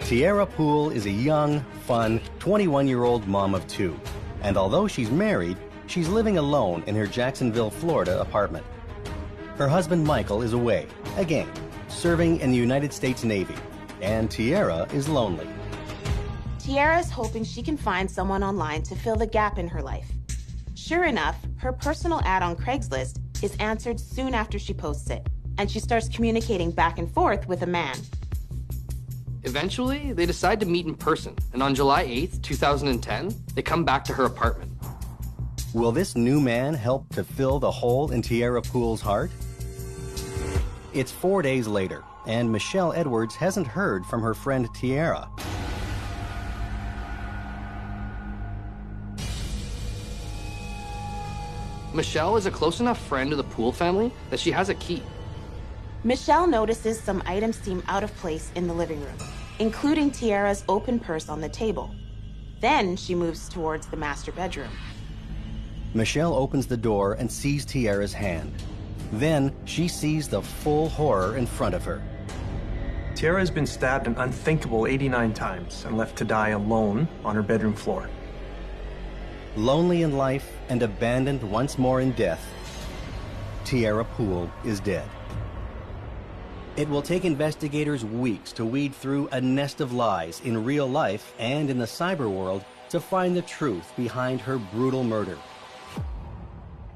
Tierra Poole is a young, fun, 21-year-old mom of two. And although she's married, she's living alone in her Jacksonville, Florida apartment. Her husband Michael is away, again, serving in the United States Navy. And Tierra is lonely. Tierra is hoping she can find someone online to fill the gap in her life. Sure enough, her personal ad on Craigslist is answered soon after she posts it, and she starts communicating back and forth with a man. Eventually, they decide to meet in person, and on July 8th, 2010, they come back to her apartment. Will this new man help to fill the hole in Tierra Poole's heart? It's 4 days later, and Michelle Edwards hasn't heard from her friend Tierra. Michelle is a close enough friend of the Poole family that she has a key. Michelle notices some items seem out of place in the living room, including Tierra's open purse on the table. Then she moves towards the master bedroom. Michelle opens the door and sees Tierra's hand. Then she sees the full horror in front of her. Tierra has been stabbed an unthinkable 89 times and left to die alone on her bedroom floor. Lonely in life and abandoned once more in death, Tierra Poole is dead. It will take investigators weeks to weed through a nest of lies in real life and in the cyber world to find the truth behind her brutal murder.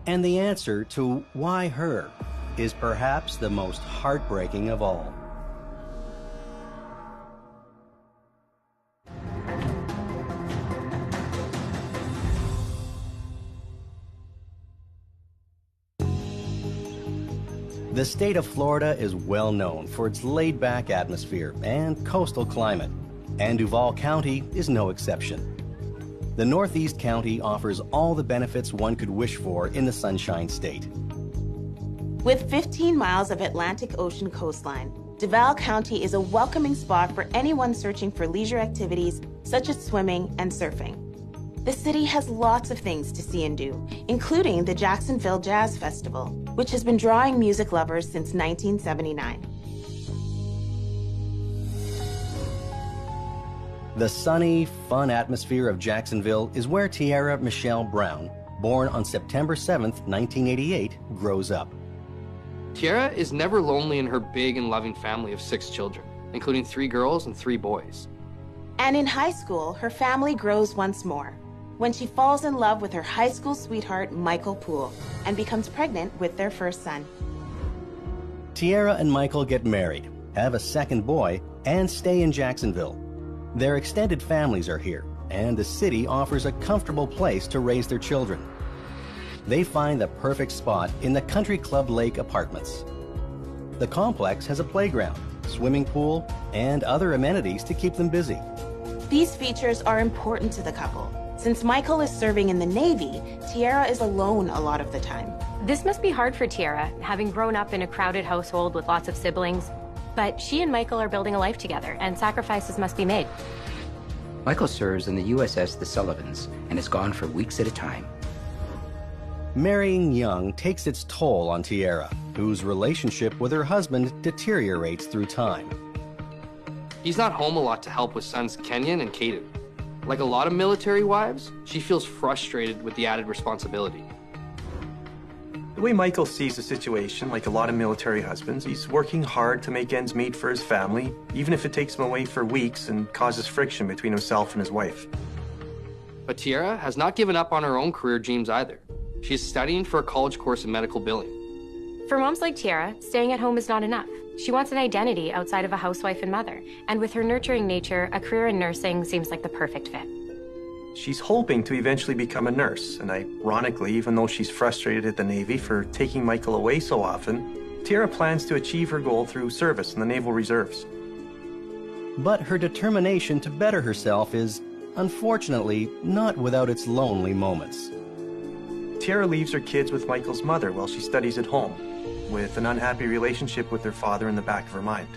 And the answer to why her is perhaps the most heartbreaking of all. The state of Florida is well known for its laid-back atmosphere and coastal climate, and Duval County is no exception. The Northeast County offers all the benefits one could wish for in the Sunshine State. With 15 miles of Atlantic Ocean coastline, Duval County is a welcoming spot for anyone searching for leisure activities such as swimming and surfing. The city has lots of things to see and do, including the Jacksonville Jazz Festival, which has been drawing music lovers since 1979. The sunny, fun atmosphere of Jacksonville is where Tierra Michelle Brown, born on September 7th, 1988, grows up. Tierra is never lonely in her big and loving family of 6 children, including 3 girls and 3 boys. And in high school, her family grows once more, when she falls in love with her high school sweetheart, Michael Poole, and becomes pregnant with their first son. Tierra and Michael get married, have a second boy, and stay in Jacksonville. Their extended families are here, and the city offers a comfortable place to raise their children. They find the perfect spot in the Country Club Lake Apartments. The complex has a playground, swimming pool, and other amenities to keep them busy. These features are important to the couple. Since Michael is serving in the Navy, Tierra is alone a lot of the time. This must be hard for Tierra, having grown up in a crowded household with lots of siblings. But she and Michael are building a life together, and sacrifices must be made. Michael serves in the USS The Sullivans and is gone for weeks at a time. Marrying young takes its toll on Tierra, whose relationship with her husband deteriorates through time. He's not home a lot to help with sons Kenyon and Caden. Like a lot of military wives, she feels frustrated with the added responsibility. The way Michael sees the situation, like a lot of military husbands, he's working hard to make ends meet for his family, even if it takes him away for weeks and causes friction between himself and his wife. But Tierra has not given up on her own career dreams either. She's studying for a college course in medical billing. For moms like Tierra, staying at home is not enough. She wants an identity outside of a housewife and mother, and with her nurturing nature, a career in nursing seems like the perfect fit. She's hoping to eventually become a nurse, and ironically, even though she's frustrated at the Navy for taking Michael away so often, Tierra plans to achieve her goal through service in the Naval Reserves. But her determination to better herself is, unfortunately, not without its lonely moments. Tierra leaves her kids with Michael's mother while she studies at home, with an unhappy relationship with her father in the back of her mind.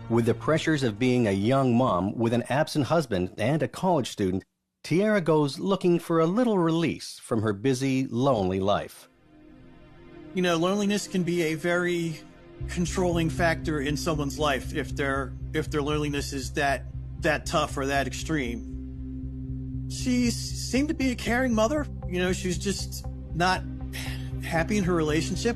With the pressures of being a young mom with an absent husband and a college student, Tierra goes looking for a little release from her busy, lonely life. You know, loneliness can be a very controlling factor in someone's life if their loneliness is that tough or that extreme. She seemed to be a caring mother. You know, she was just not happy in her relationship.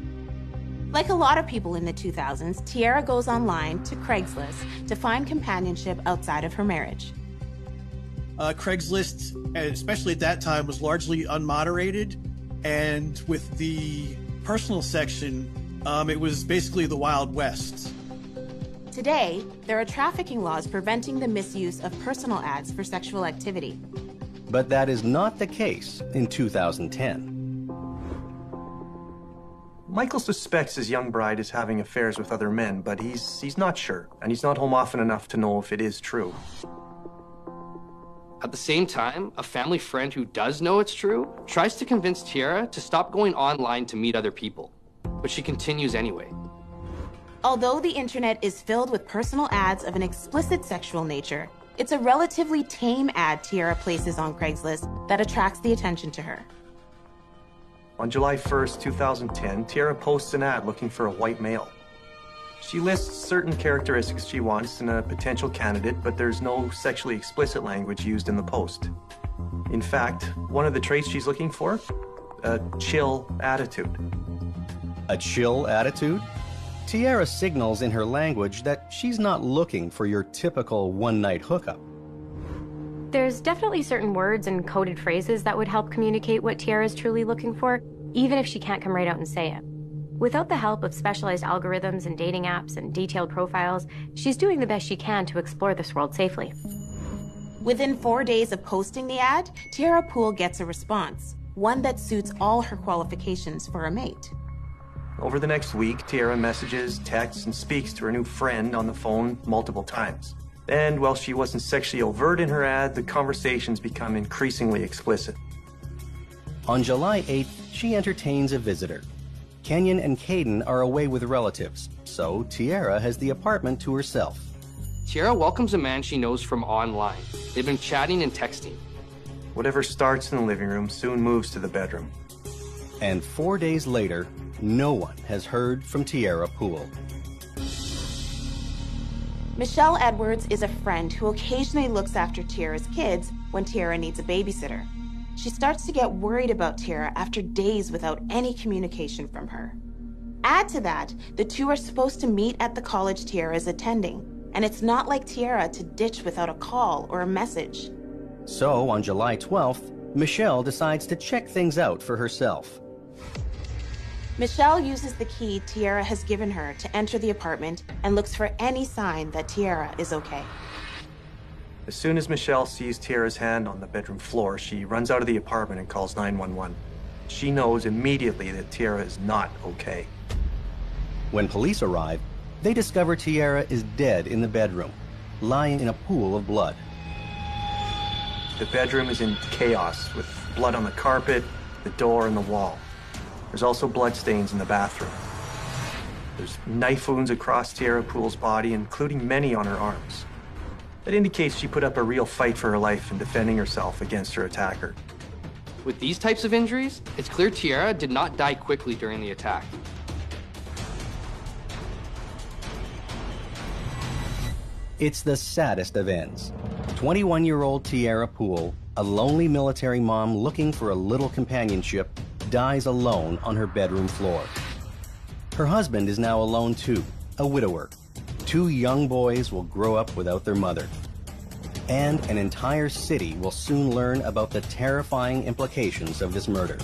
Like a lot of people in the 2000s, Tiara goes online to Craigslist to find companionship outside of her marriage. Craigslist, especially at that time, was largely unmoderated, and with the personal section, it was basically the Wild West. Today, there are trafficking laws preventing the misuse of personal ads for sexual activity. But that is not the case in 2010. Michael suspects his young bride is having affairs with other men, but he's not sure, and he's not home often enough to know if it is true. At the same time, a family friend who does know it's true tries to convince Tiara to stop going online to meet other people, but she continues anyway. Although the internet is filled with personal ads of an explicit sexual nature, it's a relatively tame ad Tiara places on Craigslist that attracts the attention to her. On July 1st, 2010, Tiara posts an ad looking for a white male. She lists certain characteristics she wants in a potential candidate, but there's no sexually explicit language used in the post. In fact, one of the traits she's looking for? A chill attitude. A chill attitude? Tiara signals in her language that she's not looking for your typical one-night hookup. There's definitely certain words and coded phrases that would help communicate what Tiara is truly looking for, even if she can't come right out and say it. Without the help of specialized algorithms and dating apps and detailed profiles, she's doing the best she can to explore this world safely. Within 4 days of posting the ad, Tiara Poole gets a response, one that suits all her qualifications for a mate. Over the next week, Tiara messages, texts, and speaks to her new friend on the phone multiple times. And while she wasn't sexually overt in her ad, the conversations become increasingly explicit. On July 8th, she entertains a visitor. Kenyon and Caden are away with relatives, so Tiara has the apartment to herself. Tiara welcomes a man she knows from online. They've been chatting and texting. Whatever starts in the living room soon moves to the bedroom. And 4 days later, no one has heard from Tiara Poole. Michelle Edwards is a friend who occasionally looks after Tiara's kids when Tiara needs a babysitter. She starts to get worried about Tiara after days without any communication from her. Add to that, the two are supposed to meet at the college Tiara is attending, and it's not like Tiara to ditch without a call or a message. So on July 12th, Michelle decides to check things out for herself. Michelle uses the key Tiara has given her to enter the apartment and looks for any sign that Tiara is okay. As soon as Michelle sees Tiara's hand on the bedroom floor, she runs out of the apartment and calls 911. She knows immediately that Tiara is not okay. When police arrive, they discover Tiara is dead in the bedroom, lying in a pool of blood. The bedroom is in chaos, with blood on the carpet, the door, and the wall. There's also bloodstains in the bathroom. There's knife wounds across Tiara Poole's body, including many on her arms. That indicates she put up a real fight for her life in defending herself against her attacker. With these types of injuries, it's clear Tiara did not die quickly during the attack. It's the saddest of ends. 21-year-old Tiara Poole, a lonely military mom looking for a little companionship, dies alone on her bedroom floor. Her husband is now alone too, a widower. 2 young boys will grow up without their mother. And an entire city will soon learn about the terrifying implications of this murder.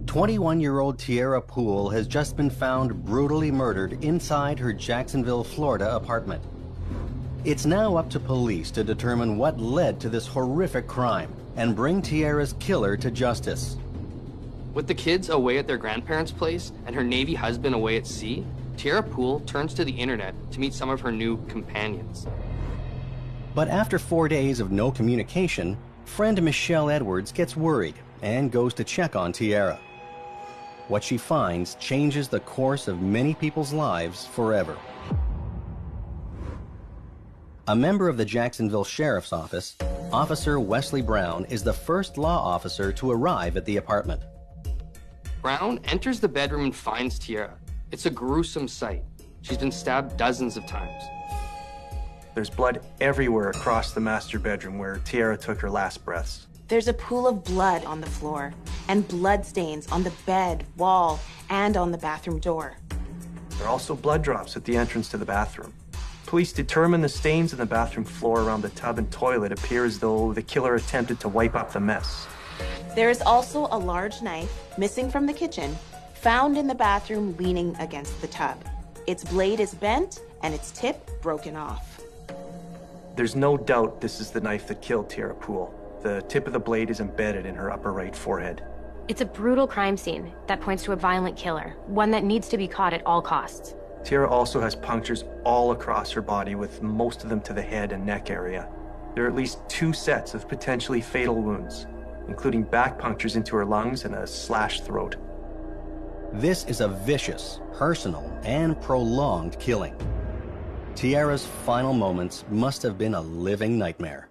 "21-year-old Tiara Poole has just been found brutally murdered inside her Jacksonville, Florida apartment. It's now up to police to determine what led to this horrific crime and bring Tiara's killer to justice. With the kids away at their grandparents' place and her Navy husband away at sea, Tiara Poole turns to the internet to meet some of her new companions. But after 4 days of no communication, friend Michelle Edwards gets worried and goes to check on Tiara. What she finds changes the course of many people's lives forever. A member of the Jacksonville Sheriff's Office, Officer Wesley Brown is the first law officer to arrive at the apartment. Brown enters the bedroom and finds Tierra. It's a gruesome sight. She's been stabbed dozens of times. There's blood everywhere across the master bedroom where Tierra took her last breaths. There's a pool of blood on the floor and blood stains on the bed, wall, and on the bathroom door. There are also blood drops at the entrance to the bathroom. Police determine the stains in the bathroom floor around the tub and toilet appear as though the killer attempted to wipe up the mess. There is also a large knife, missing from the kitchen, found in the bathroom leaning against the tub. Its blade is bent and its tip broken off. There's no doubt this is the knife that killed Tierra Poole. The tip of the blade is embedded in her upper right forehead. It's a brutal crime scene that points to a violent killer, one that needs to be caught at all costs. Tierra also has punctures all across her body, with most of them to the head and neck area. There are at least 2 sets of potentially fatal wounds, including back punctures into her lungs and a slashed throat. This is a vicious, personal, and prolonged killing. Tierra's final moments must have been a living nightmare.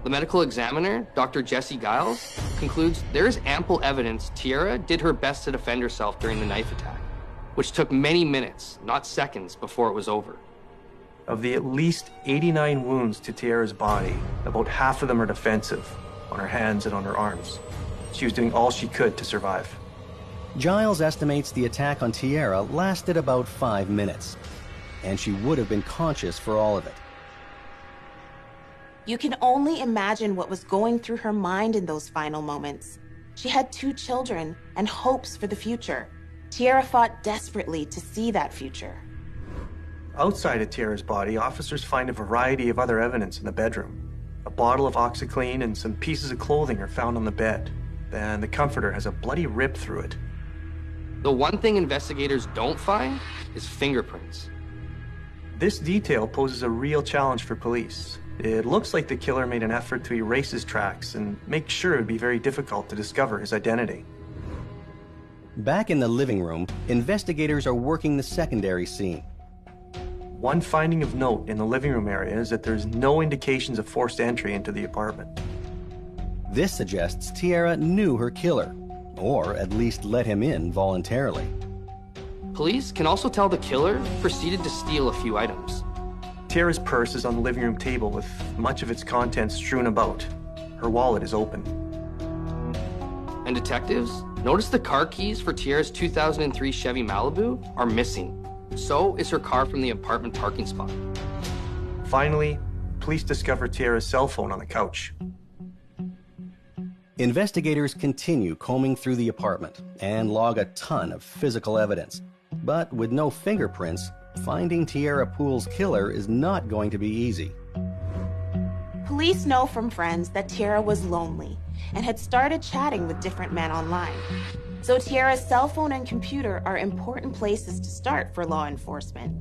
The medical examiner, Dr. Jesse Giles, concludes there is ample evidence Tierra did her best to defend herself during the knife attack, which took many minutes, not seconds, before it was over. Of the at least 89 wounds to Tierra's body, about half of them are defensive, on her hands and on her arms. She was doing all she could to survive. Giles estimates the attack on Tierra lasted about 5 minutes, and she would have been conscious for all of it. You can only imagine what was going through her mind in those final moments. She had 2 children and hopes for the future. Tierra fought desperately to see that future. Outside of Tierra's body, officers find a variety of other evidence in the bedroom. A bottle of OxyClean and some pieces of clothing are found on the bed, and the comforter has a bloody rip through it. The one thing investigators don't find is fingerprints. This detail poses a real challenge for police. It looks like the killer made an effort to erase his tracks and make sure it would be very difficult to discover his identity. Back in the living room, investigators are working the secondary scene. One finding of note in the living room area is that there's no indications of forced entry into the apartment. This suggests Tierra knew her killer, or at least let him in voluntarily. Police can also tell the killer proceeded to steal a few items. Tierra's purse is on the living room table with much of its contents strewn about. Her wallet is open. And detectives notice the car keys for Tierra's 2003 Chevy Malibu are missing. So is her car from the apartment parking spot. Finally, police discover Tierra's cell phone on the couch. Investigators continue combing through the apartment and log a ton of physical evidence. But with no fingerprints, finding Tierra Poole's killer is not going to be easy. Police know from friends that Tierra was lonely and had started chatting with different men online. So Tierra's cell phone and computer are important places to start for law enforcement.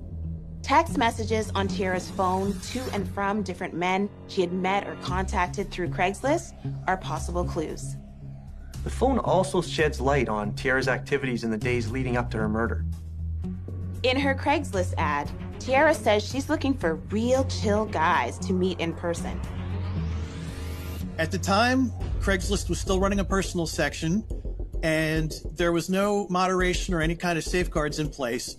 Text messages on Tierra's phone to and from different men she had met or contacted through Craigslist are possible clues. The phone also sheds light on Tierra's activities in the days leading up to her murder. In her Craigslist ad, Tierra says she's looking for real chill guys to meet in person. At the time, Craigslist was still running a personal section, and there was no moderation or any kind of safeguards in place.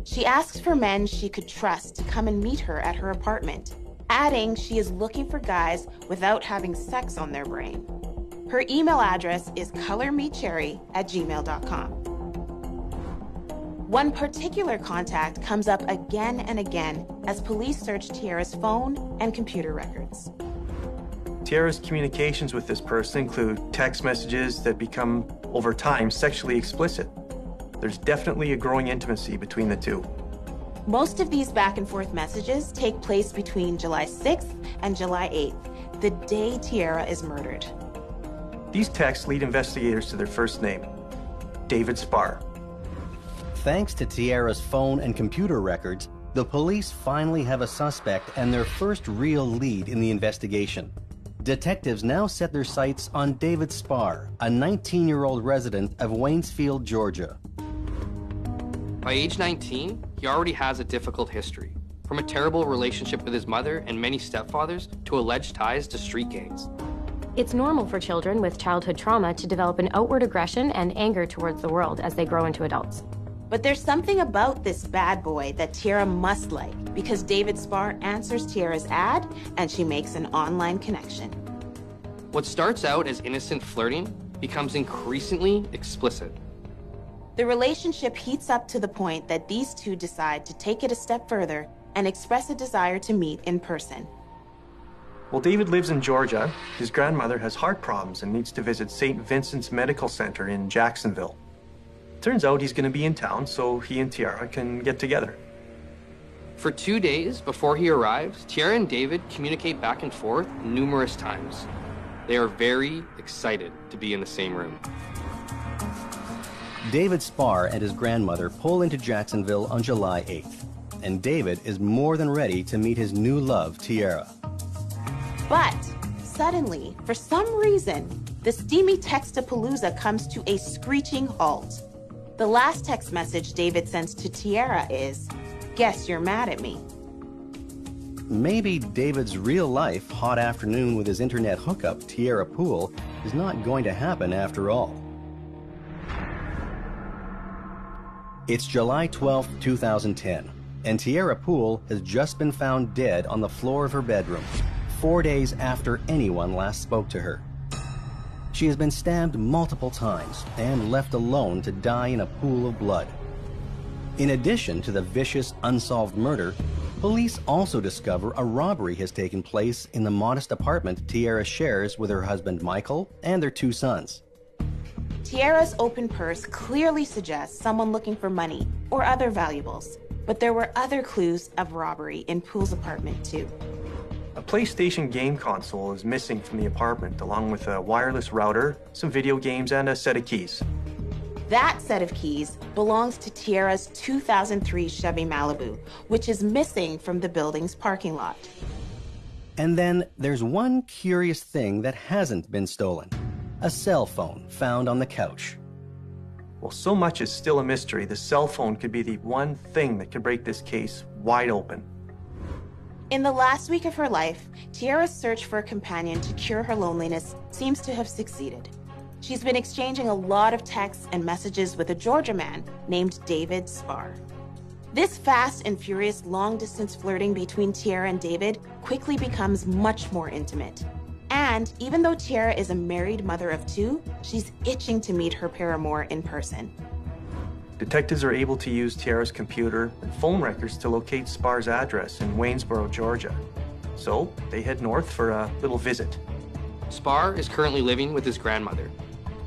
She asks for men she could trust to come and meet her at her apartment, adding she is looking for guys without having sex on their brain. Her email address is colormecherry@gmail.com. One particular contact comes up again and again as police search Tierra's phone and computer records. Tierra's communications with this person include text messages that become, over time, sexually explicit. There's definitely a growing intimacy between the two. Most of these back and forth messages take place between July 6th and July 8th, the day Tierra is murdered. These texts lead investigators to their first name, David Spar. Thanks to Tierra's phone and computer records, the police finally have a suspect and their first real lead in the investigation. Detectives now set their sights on David Spar, a 19-year-old resident of Waynesfield, Georgia. By age 19, he already has a difficult history. from a terrible relationship with his mother and many stepfathers to alleged ties to street gangs. It's normal for children with childhood trauma to develop an outward aggression and anger towards the world as they grow into adults. But there's something about this bad boy that Tiara must like, because David Spahr answers Tiara's ad and she makes an online connection. What starts out as innocent flirting becomes increasingly explicit. The relationship heats up to the point that these two decide to take it a step further and express a desire to meet in person. While David lives in Georgia, his grandmother has heart problems and needs to visit St. Vincent's Medical Center in Jacksonville. Turns out he's going to be in town, so he and Tiara can get together. For 2 days before he arrives, Tiara and David communicate back and forth numerous times. They are very excited to be in the same room. David Spahr and his grandmother pull into Jacksonville on July 8th, and David is more than ready to meet his new love, Tiara. But suddenly, for some reason, the steamy Textapalooza comes to a screeching halt. The last text message David sends to Tiara is, "Guess you're mad at me." Maybe David's real-life hot afternoon with his internet hookup, Tiara Poole, is not going to happen after all. It's July 12, 2010, and Tiara Poole has just been found dead on the floor of her bedroom, 4 days after anyone last spoke to her. She has been stabbed multiple times and left alone to die in a pool of blood. In addition to the vicious, unsolved murder, police also discover a robbery has taken place in the modest apartment Tiara shares with her husband Michael and their 2 sons. Tiara's open purse clearly suggests someone looking for money or other valuables, but there were other clues of robbery in Poole's apartment too. A PlayStation game console is missing from the apartment, along with a wireless router, some video games, and a set of keys. That set of keys belongs to Tiara's 2003 Chevy Malibu, which is missing from the building's parking lot. And then there's one curious thing that hasn't been stolen: a cell phone found on the couch. While so much is still a mystery, the cell phone could be the one thing that could break this case wide open. In the last week of her life, Tiara's search for a companion to cure her loneliness seems to have succeeded. She's been exchanging a lot of texts and messages with a Georgia man named David Spahr. This fast and furious long-distance flirting between Tiara and David quickly becomes much more intimate. And even though Tiara is a married mother of 2, she's itching to meet her paramour in person. Detectives are able to use Tiara's computer and phone records to locate Spahr's address in Waynesboro, Georgia. So they head north for a little visit. Spahr is currently living with his grandmother.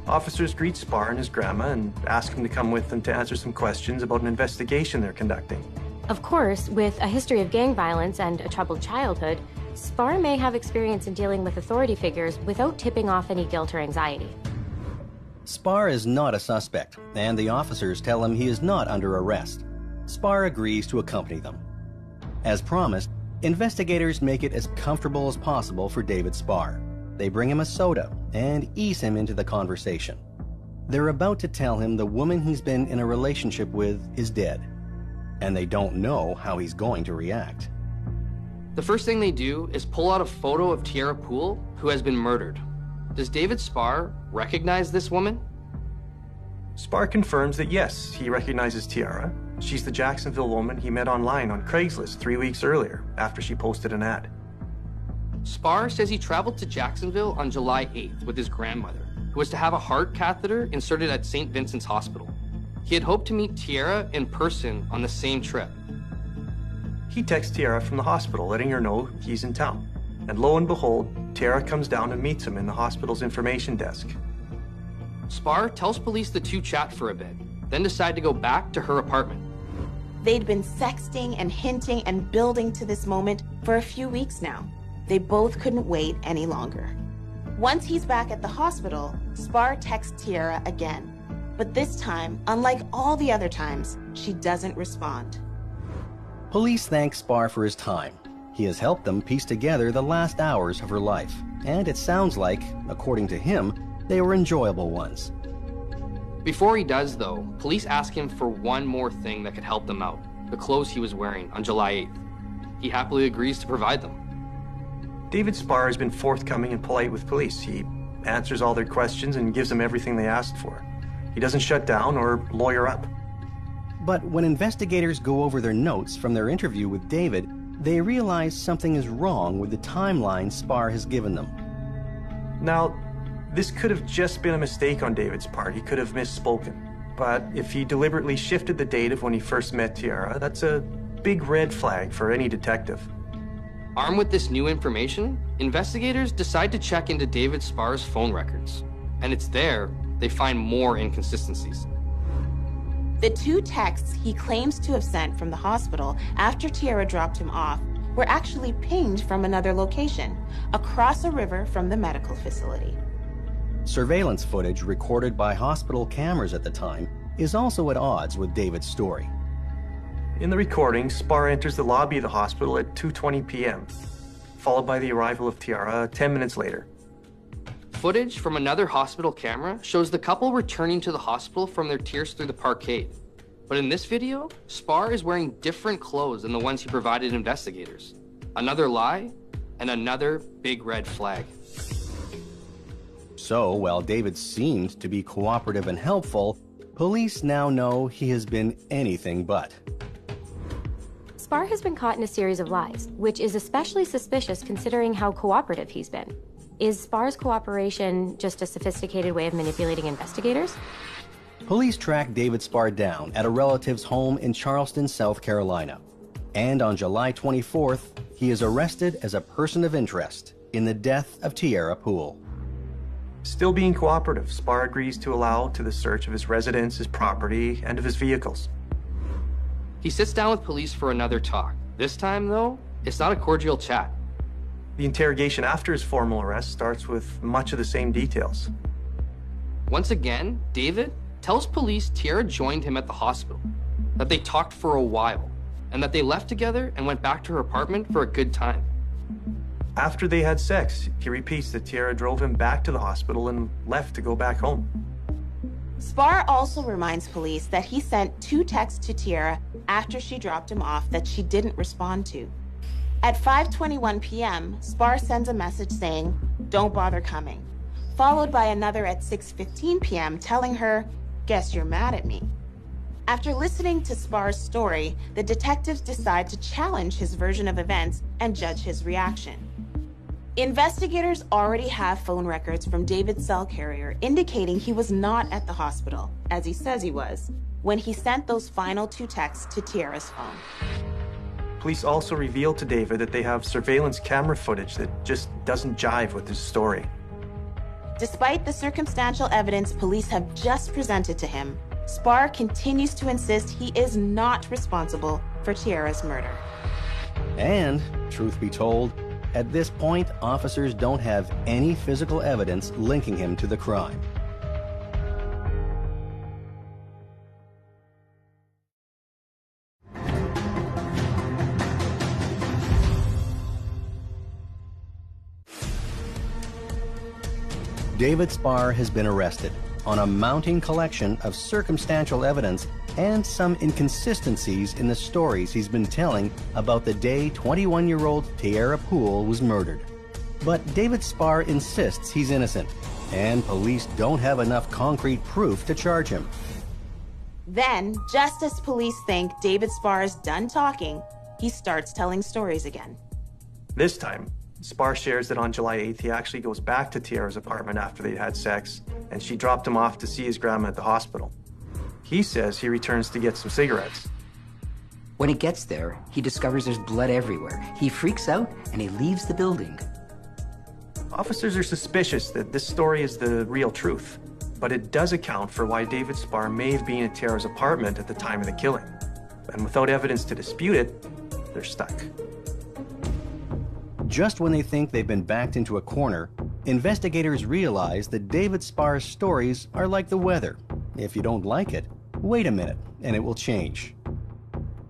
Officers greet Spahr and his grandma and ask him to come with them to answer some questions about an investigation they're conducting. Of course, with a history of gang violence and a troubled childhood, Spahr may have experience in dealing with authority figures without tipping off any guilt or anxiety. Spahr is not a suspect, and the officers tell him he is not under arrest. Spahr agrees to accompany them. As promised, investigators make it as comfortable as possible for David Spahr. They bring him a soda and ease him into the conversation. They're about to tell him the woman he's been in a relationship with is dead, and they don't know how he's going to react. The first thing they do is pull out a photo of Tiara Poole, who has been murdered. Does David Spahr recognize this woman? Spahr confirms that yes, he recognizes Tiara. She's the Jacksonville woman he met online on Craigslist 3 weeks earlier, after she posted an ad. Spahr says he traveled to Jacksonville on July 8th with his grandmother, who was to have a heart catheter inserted at St. Vincent's Hospital. He had hoped to meet Tiara in person on the same trip. He texts Tiara from the hospital, letting her know he's in town. And lo and behold, Tiara comes down and meets him in the hospital's information desk. Spahr tells police the 2 chat for a bit, then decide to go back to her apartment. They'd been sexting and hinting and building to this moment for a few weeks now. They both couldn't wait any longer. Once he's back at the hospital, Spahr texts Tiara again. But this time, unlike all the other times, she doesn't respond. Police thank Spahr for his time. He has helped them piece together the last hours of her life, and it sounds like, according to him, they were enjoyable ones. Before he does, though, police ask him for one more thing that could help them out: the clothes he was wearing on July 8th. he happily agrees to provide them. David Sparr has been forthcoming and polite with police. He answers all their questions and gives them everything they asked for. He doesn't shut down or lawyer up. But when investigators go over their notes from their interview with David, they realize something is wrong with the timeline Sparr has given them. Now, this could have just been a mistake on David's part. He could have misspoken. But if he deliberately shifted the date of when he first met Tiara, that's a big red flag for any detective. Armed with this new information, investigators decide to check into David Sparr's phone records. And it's there they find more inconsistencies. The 2 texts he claims to have sent from the hospital after Tiara dropped him off were actually pinged from another location, across a river from the medical facility. Surveillance footage recorded by hospital cameras at the time is also at odds with David's story. In the recording, Sparr enters the lobby of the hospital at 2:20 p.m., followed by the arrival of Tiara 10 minutes later. Footage from another hospital camera shows the couple returning to the hospital from their Tears Through the Parkade. But in this video, Sparr is wearing different clothes than the ones he provided investigators. Another lie, and another big red flag. So, while David seemed to be cooperative and helpful, police now know he has been anything but. Sparr has been caught in a series of lies, which is especially suspicious considering how cooperative he's been. Is Sparr's cooperation just a sophisticated way of manipulating investigators? Police tracked David Sparr down at a relative's home in Charleston, South Carolina. And on July 24th, he is arrested as a person of interest in the death of Tiara Poole. Still being cooperative, Sparr agrees to allow to the search of his residence, his property, and of his vehicles. He sits down with police for another talk. This time, though, it's not a cordial chat. The interrogation after his formal arrest starts with much of the same details. Once again, David tells police Tiara joined him at the hospital, that they talked for a while, and that they left together and went back to her apartment for a good time. After they had sex, he repeats that Tiara drove him back to the hospital and left to go back home. Sparr also reminds police that he sent 2 texts to Tiara after she dropped him off that she didn't respond to. At 5:21 p.m., Sparr sends a message saying, "Don't bother coming," followed by another at 6:15 p.m. telling her, "Guess you're mad at me." After listening to Sparr's story, the detectives decide to challenge his version of events and judge his reaction. Investigators already have phone records from David's cell carrier indicating he was not at the hospital, as he says he was, when he sent those final 2 texts to Tiara's phone. Police also revealed to David that they have surveillance camera footage that just doesn't jive with his story. Despite the circumstantial evidence police have just presented to him, Sparr continues to insist he is not responsible for Tiara's murder. And, truth be told, at this point, officers don't have any physical evidence linking him to the crime. David Sparr has been arrested on a mounting collection of circumstantial evidence and some inconsistencies in the stories he's been telling about the day 21-year-old Tiara Poole was murdered. But David Sparr insists he's innocent, and police don't have enough concrete proof to charge him. Then, just as police think David Sparr is done talking, he starts telling stories again. This time, Sparr shares that on July 8th, he actually goes back to Tiara's apartment after they'd had sex, and she dropped him off to see his grandma at the hospital. He says he returns to get some cigarettes. When he gets there, he discovers there's blood everywhere. He freaks out and he leaves the building. Officers are suspicious that this story is the real truth, but it does account for why David Sparr may have been at Tiara's apartment at the time of the killing. And without evidence to dispute it, they're stuck. Just when they think they've been backed into a corner, investigators realize that David Sparr's stories are like the weather. If you don't like it, wait a minute and it will change.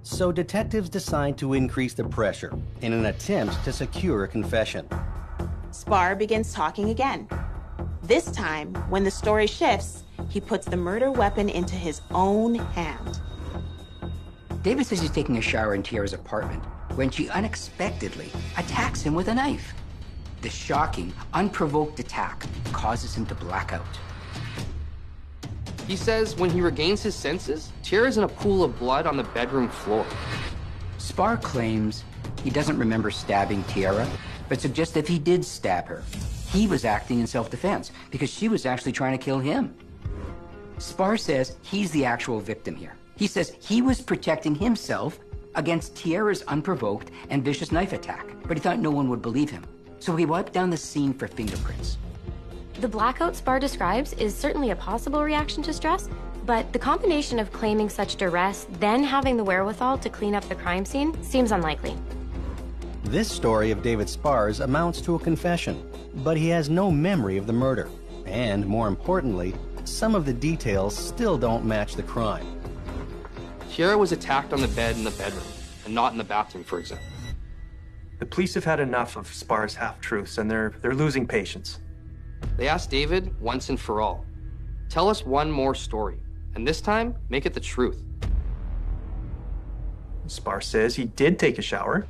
So detectives decide to increase the pressure in an attempt to secure a confession. Sparr begins talking again. This time, when the story shifts, he puts the murder weapon into his own hand. David says he's taking a shower in Tiara's apartment, when she unexpectedly attacks him with a knife. The shocking, unprovoked attack causes him to black out. He says when he regains his senses, Tiara's in a pool of blood on the bedroom floor. Spar claims he doesn't remember stabbing Tiara, but suggests if he did stab her, he was acting in self-defense because she was actually trying to kill him. Spar says he's the actual victim here. He says he was protecting himself against Tiara's unprovoked and vicious knife attack, but he thought no one would believe him. So he wiped down the scene for fingerprints. The blackout Spar describes is certainly a possible reaction to stress, but the combination of claiming such duress, then having the wherewithal to clean up the crime scene, seems unlikely. This story of David Spar's amounts to a confession, but he has no memory of the murder. And more importantly, some of the details still don't match the crime. Tiara was attacked on the bed in the bedroom, and not in the bathroom, for example. The police have had enough of Spar's half-truths, and they're losing patience. They asked David once and for all, tell us one more story, and this time, make it the truth. Spar says he did take a shower.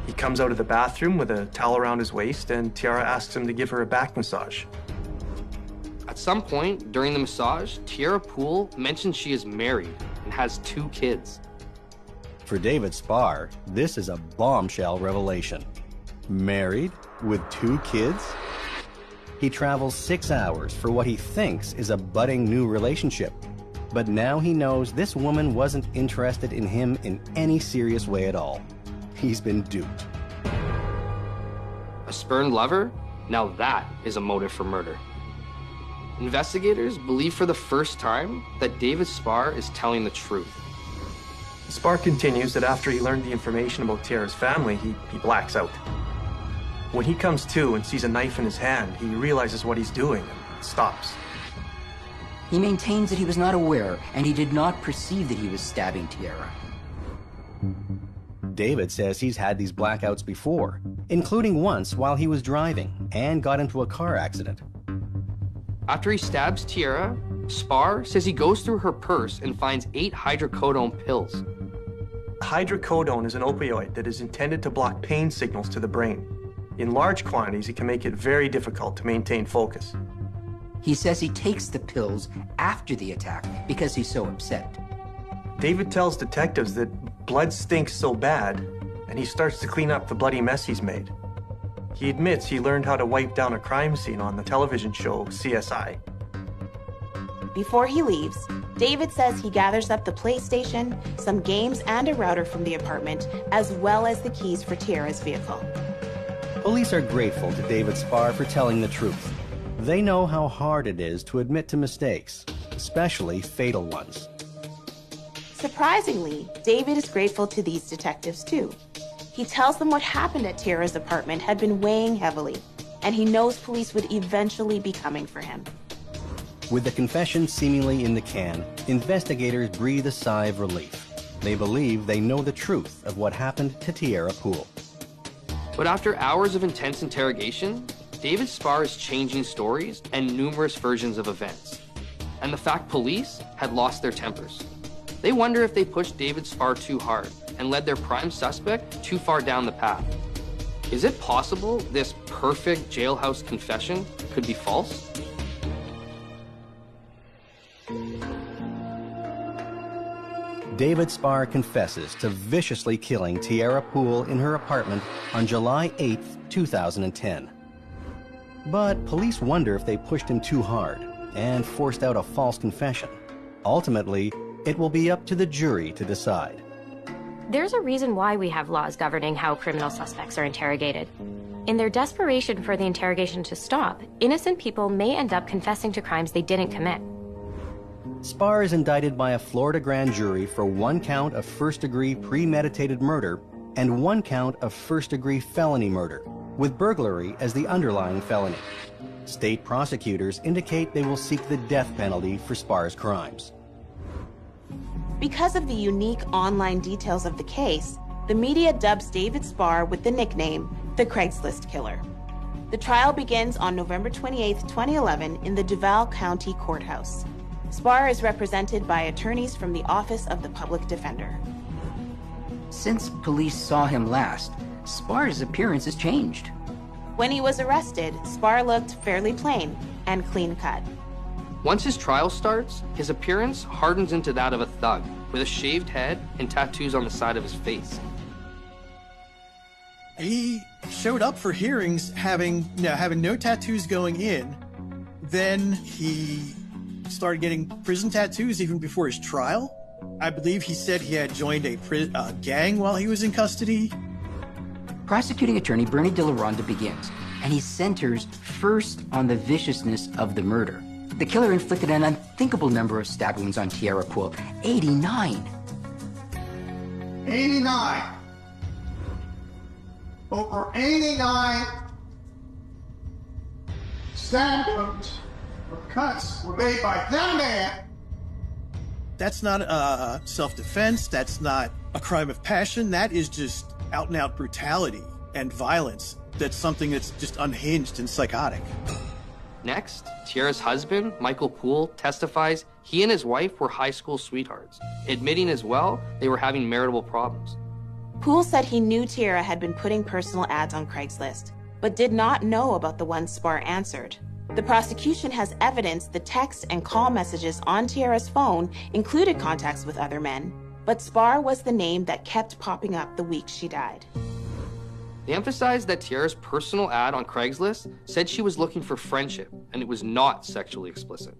He comes out of the bathroom with a towel around his waist, and Tiara asks him to give her a back massage. At some point during the massage, Tiara Poole mentions she is married and has 2 kids. For David Spar, this is a bombshell revelation. Married with 2 kids? He travels 6 hours for what he thinks is a budding new relationship. But now he knows this woman wasn't interested in him in any serious way at all. He's been duped. A spurned lover? Now that is a motive for murder. Investigators believe for the first time that David Spar is telling the truth. Spar continues that after he learned the information about Tiara's family, he blacks out. When he comes to and sees a knife in his hand, he realizes what he's doing and stops. He maintains that he was not aware and he did not perceive that he was stabbing Tiara. David says he's had these blackouts before, including once while he was driving and got into a car accident. After he stabs Tiara, Spar says he goes through her purse and finds 8 hydrocodone pills. Hydrocodone is an opioid that is intended to block pain signals to the brain. In large quantities, it can make it very difficult to maintain focus. He says he takes the pills after the attack because he's so upset. David tells detectives that blood stinks so bad, and he starts to clean up the bloody mess he's made. He admits he learned how to wipe down a crime scene on the television show CSI. Before he leaves, David says he gathers up the PlayStation, some games, and a router from the apartment, as well as the keys for Tiara's vehicle. Police are grateful to David Spar for telling the truth. They know how hard it is to admit to mistakes, especially fatal ones. Surprisingly, David is grateful to these detectives too. He tells them what happened at Tiara's apartment had been weighing heavily, and he knows police would eventually be coming for him. With the confession seemingly in the can, investigators breathe a sigh of relief. They believe they know the truth of what happened to Tiara Poole. But after hours of intense interrogation, David Spar is changing stories and numerous versions of events. And the fact police had lost their tempers. They wonder if they pushed David Spar too hard and led their prime suspect too far down the path. Is it possible this perfect jailhouse confession could be false? David Spar confesses to viciously killing Tiara Poole in her apartment on July 8, 2010. But police wonder if they pushed him too hard and forced out a false confession. Ultimately, it will be up to the jury to decide. There's a reason why we have laws governing how criminal suspects are interrogated. In their desperation for the interrogation to stop, innocent people may end up confessing to crimes they didn't commit. Spar is indicted by a Florida grand jury for 1 count of first-degree premeditated murder and 1 count of first-degree felony murder, with burglary as the underlying felony. State prosecutors indicate they will seek the death penalty for Spar's crimes. Because of the unique online details of the case, the media dubs David Spar with the nickname, the Craigslist Killer. The trial begins on November 28, 2011 in the Duval County Courthouse. Spar is represented by attorneys from the Office of the Public Defender. Since police saw him last, Sparr's appearance has changed. When he was arrested, Spar looked fairly plain and clean-cut. Once his trial starts, his appearance hardens into that of a thug, with a shaved head and tattoos on the side of his face. He showed up for hearings having no tattoos going in. Then he started getting prison tattoos even before his trial. I believe he said he had joined a gang while he was in custody. Prosecuting attorney Bernie De La Ronda begins, and he centers first on the viciousness of the murder. The killer inflicted an unthinkable number of stab wounds on Tierra Poole, 89. 89. Over 89 stab wounds or cuts were made by that man. That's not self-defense. That's not a crime of passion. That is just out-and-out brutality and violence. That's something that's just unhinged and psychotic. Next, Tierra's husband, Michael Poole, testifies he and his wife were high school sweethearts, admitting as well they were having marital problems. Poole said he knew Tierra had been putting personal ads on Craigslist, but did not know about the ones Spar answered. The prosecution has evidence the text and call messages on Tierra's phone included contacts with other men, but Spar was the name that kept popping up the week she died. They emphasized that Tierra's personal ad on Craigslist said she was looking for friendship, and it was not sexually explicit.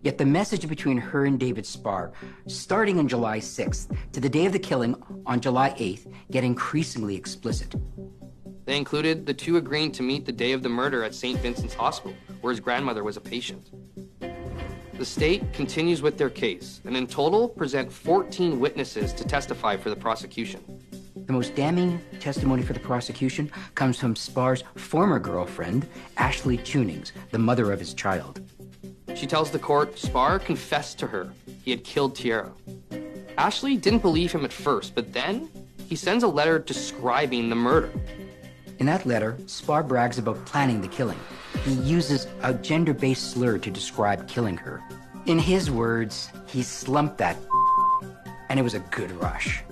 Yet the message between her and David Spar, starting on July 6th to the day of the killing on July 8th, get increasingly explicit. They included the two agreeing to meet the day of the murder at St. Vincent's Hospital, where his grandmother was a patient. The state continues with their case, and in total present 14 witnesses to testify for the prosecution. The most damning testimony for the prosecution comes from Spar's former girlfriend, Ashley Tunings, the mother of his child. She tells the court Spar confessed to her he had killed Tierra. Ashley didn't believe him at first, but then he sends a letter describing the murder. In that letter, Spar brags about planning the killing. He uses a gender-based slur to describe killing her. In his words, he slumped that and it was a good rush.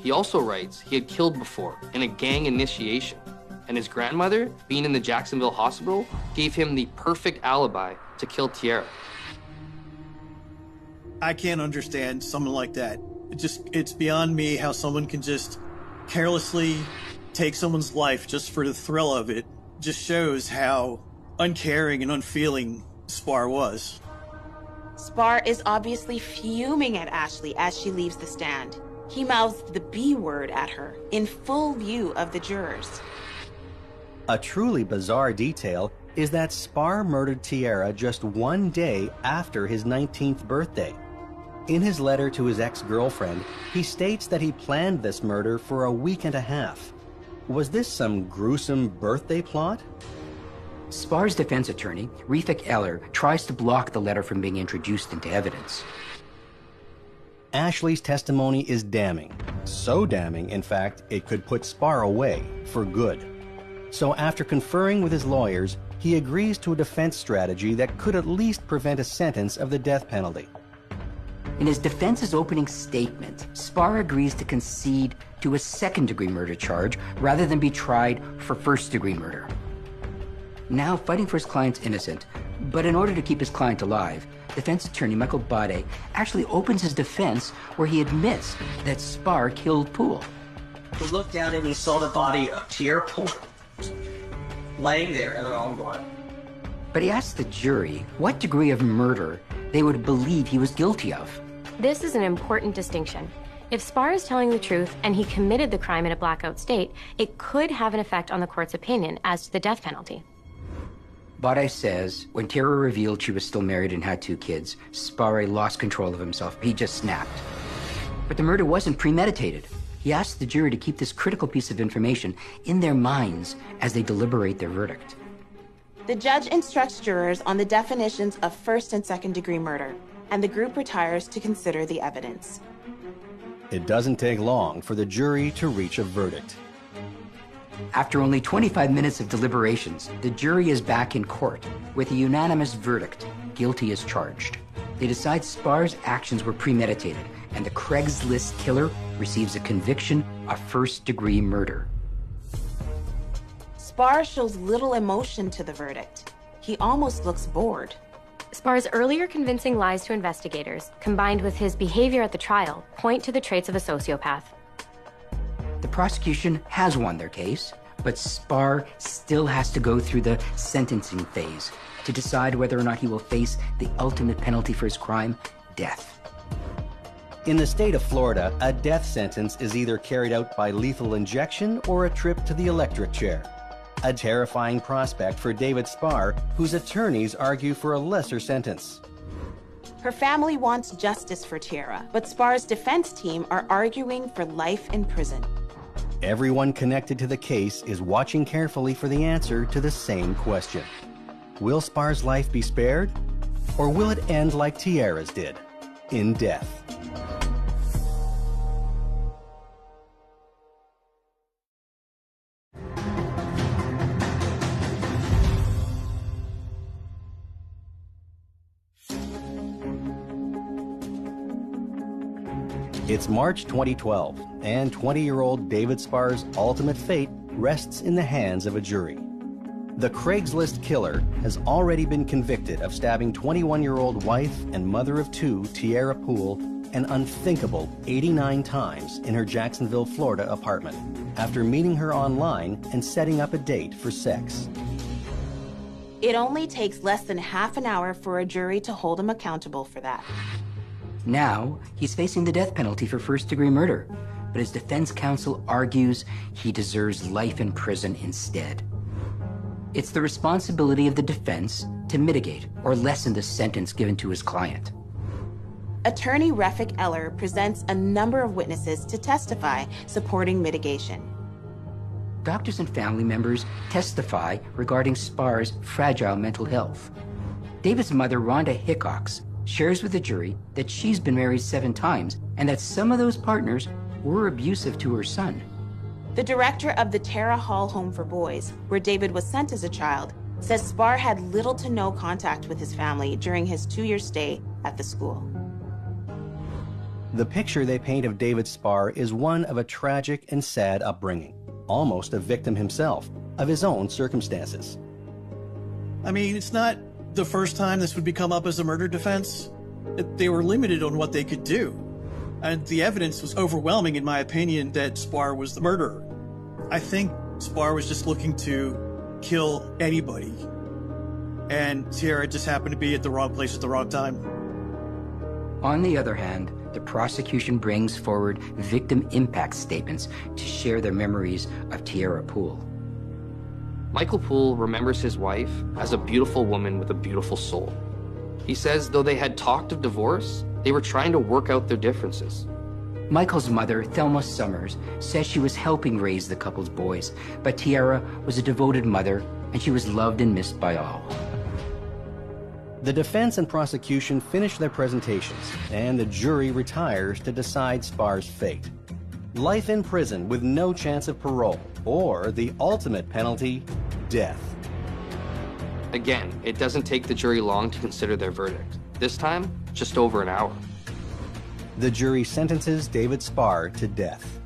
He also writes he had killed before in a gang initiation, and his grandmother, being in the Jacksonville hospital, gave him the perfect alibi to kill Tierra. I can't understand someone like that. It's beyond me how someone can just carelessly take someone's life just for the thrill of it. Just shows how uncaring and unfeeling Spar was. Spar is obviously fuming at Ashley as she leaves the stand. He mouths the B word at her in full view of the jurors. A truly bizarre detail is that Spar murdered Tierra just one day after his 19th birthday. In his letter to his ex-girlfriend, he states that he planned this murder for a week and a half. Was this some gruesome birthday plot? Spar's defense attorney, Refik Eller, tries to block the letter from being introduced into evidence. Ashley's testimony is damning. So damning, in fact, it could put Spar away for good. So after conferring with his lawyers, he agrees to a defense strategy that could at least prevent a sentence of the death penalty. In his defense's opening statement, Spar agrees to concede to a second-degree murder charge rather than be tried for first-degree murder. Now fighting for his client's innocent, but in order to keep his client alive, defense attorney Michael Bade actually opens his defense where he admits that Spar killed Poole. He looked down and he saw the body of Tierra Poole laying there in an armbar. But he asked the jury what degree of murder they would believe he was guilty of. This is an important distinction. If Spar is telling the truth and he committed the crime in a blackout state, it could have an effect on the court's opinion as to the death penalty. Bade says when Tierra revealed she was still married and had 2 kids, Spar lost control of himself. He just snapped. But the murder wasn't premeditated. He asked the jury to keep this critical piece of information in their minds as they deliberate their verdict. The judge instructs jurors on the definitions of first and second-degree murder, and the group retires to consider the evidence. It doesn't take long for the jury to reach a verdict. After only 25 minutes of deliberations, the jury is back in court with a unanimous verdict, guilty as charged. They decide Spar's actions were premeditated and the Craigslist killer receives a conviction of first-degree murder. Spar shows little emotion to the verdict. He almost looks bored. Spar's earlier convincing lies to investigators, combined with his behavior at the trial, point to the traits of a sociopath. The prosecution has won their case, but Spar still has to go through the sentencing phase to decide whether or not he will face the ultimate penalty for his crime, death. In the state of Florida, a death sentence is either carried out by lethal injection or a trip to the electric chair. A terrifying prospect for David Spar, whose attorneys argue for a lesser sentence. Her family wants justice for Tiara, but Spar's defense team are arguing for life in prison. Everyone connected to the case is watching carefully for the answer to the same question. Will Spar's life be spared? Or will it end like Tiara's did, in death? It's March 2012, and 20-year-old David Spar's ultimate fate rests in the hands of a jury. The Craigslist killer has already been convicted of stabbing 21-year-old wife and mother of two, Tiara Poole, an unthinkable 89 times in her Jacksonville, Florida apartment, after meeting her online and setting up a date for sex. It only takes less than half an hour for a jury to hold him accountable for that. Now, he's facing the death penalty for first-degree murder, but his defense counsel argues he deserves life in prison instead. It's the responsibility of the defense to mitigate or lessen the sentence given to his client. Attorney Refik Eller presents a number of witnesses to testify supporting mitigation. Doctors and family members testify regarding Spar's fragile mental health. David's mother, Rhonda Hickox, shares with the jury that she's been married 7 times and that some of those partners were abusive to her son. The director of the Tara Hall Home for Boys, where David was sent as a child, says Spar had little to no contact with his family during his 2-year stay at the school. The picture they paint of David Spar is one of a tragic and sad upbringing, almost a victim himself of his own circumstances. I mean, it's not the first time this would come up as a murder defense. They were limited on what they could do. And the evidence was overwhelming, in my opinion, that Spar was the murderer. I think Spar was just looking to kill anybody. And Tiara just happened to be at the wrong place at the wrong time. On the other hand, the prosecution brings forward victim impact statements to share their memories of Tiara Poole. Michael Poole remembers his wife as a beautiful woman with a beautiful soul. He says though they had talked of divorce, they were trying to work out their differences. Michael's mother, Thelma Summers, says she was helping raise the couple's boys, but Tiara was a devoted mother and she was loved and missed by all. The defense and prosecution finish their presentations, and the jury retires to decide Spar's fate. Life in prison with no chance of parole, or the ultimate penalty, death. Again, it doesn't take the jury long to consider their verdict. This time, just over an hour. The jury sentences David Spar to death.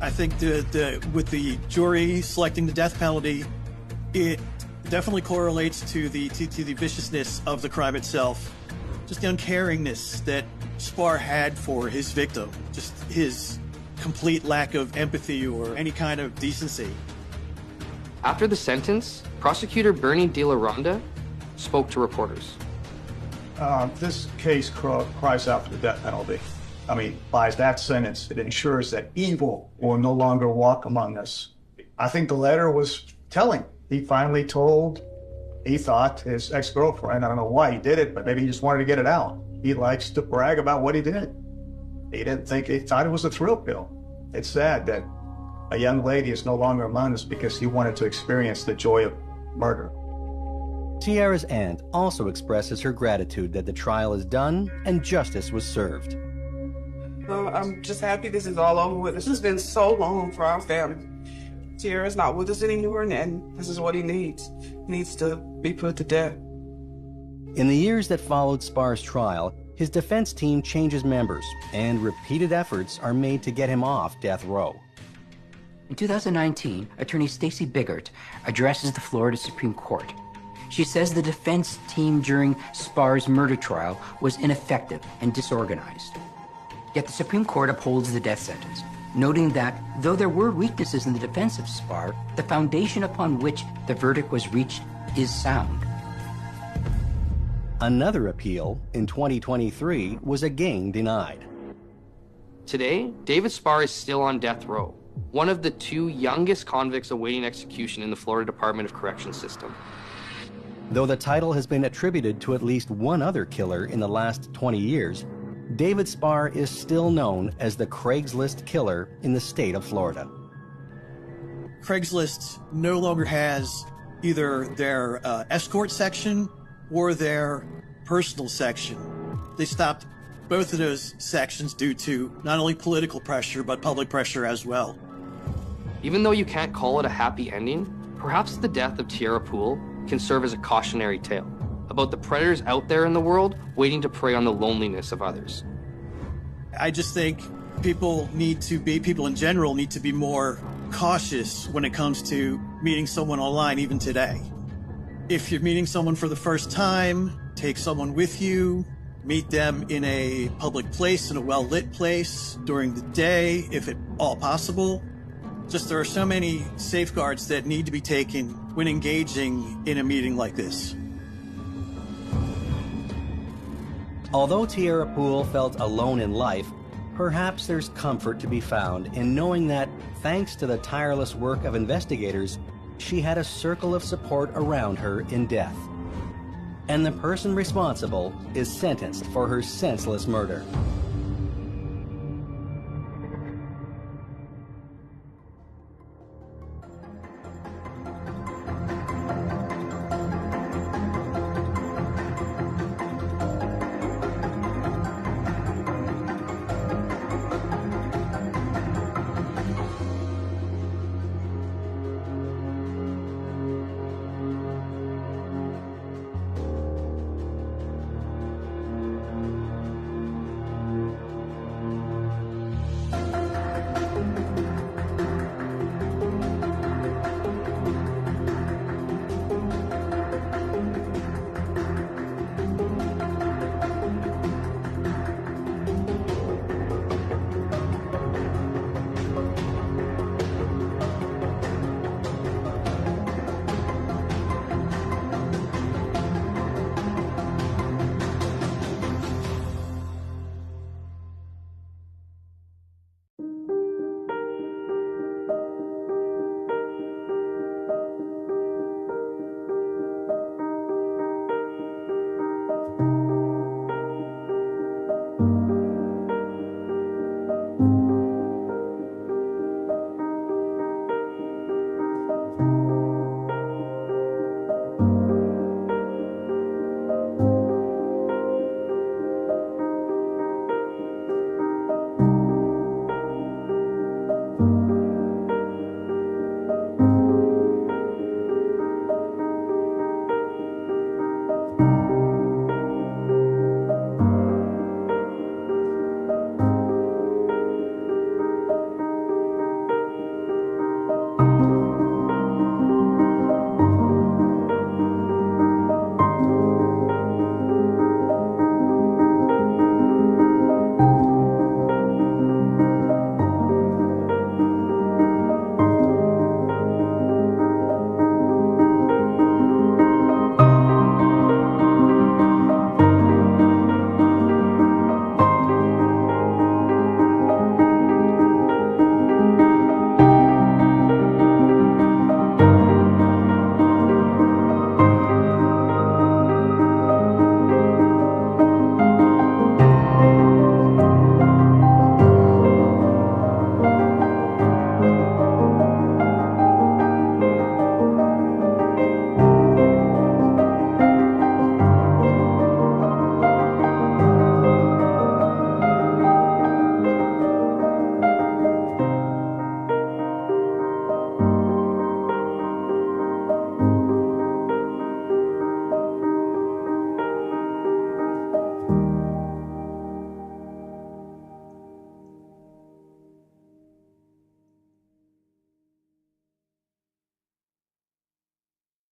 I think with the jury selecting the death penalty, it definitely correlates to the viciousness of the crime itself. Just the uncaringness that Spar had for his victim. Just his complete lack of empathy or any kind of decency. After the sentence, prosecutor Bernie De La Ronda spoke to reporters. This case cries out for the death penalty. I mean, by that sentence, it ensures that evil will no longer walk among us. I think the letter was telling. He finally told, he thought, his ex-girlfriend, I don't know why he did it, but maybe he just wanted to get it out. He likes to brag about what he did. He thought it was a thrill pill. It's sad that a young lady is no longer among us because he wanted to experience the joy of murder. Tiara's aunt also expresses her gratitude that the trial is done and justice was served. I'm just happy this is all over with. This has been so long for our family. Tiara's not with us anymore, and this is what he needs. He needs to be put to death. In the years that followed Spar's trial, his defense team changes members, and repeated efforts are made to get him off death row. In 2019, attorney Stacey Biggert addresses the Florida Supreme Court. She says the defense team during Sparr's murder trial was ineffective and disorganized. Yet the Supreme Court upholds the death sentence, noting that though there were weaknesses in the defense of Sparr, the foundation upon which the verdict was reached is sound. Another appeal in 2023 was again denied. Today, David Sparr is still on death row, one of the 2 youngest convicts awaiting execution in the Florida Department of Corrections system. Though the title has been attributed to at least one other killer in the last 20 years, David Sparr is still known as the Craigslist killer in the state of Florida. Craigslist no longer has either their escort section or their personal section. They stopped both of those sections due to not only political pressure, but public pressure as well. Even though you can't call it a happy ending, perhaps the death of Tierra Poole can serve as a cautionary tale about the predators out there in the world waiting to prey on the loneliness of others. I just think people in general need to be more cautious when it comes to meeting someone online, even today. If you're meeting someone for the first time, take someone with you, meet them in a public place, in a well-lit place, during the day, if at all possible. Just there are so many safeguards that need to be taken when engaging in a meeting like this. Although Tierra Poole felt alone in life, perhaps there's comfort to be found in knowing that, thanks to the tireless work of investigators, she had a circle of support around her in death. And the person responsible is sentenced for her senseless murder.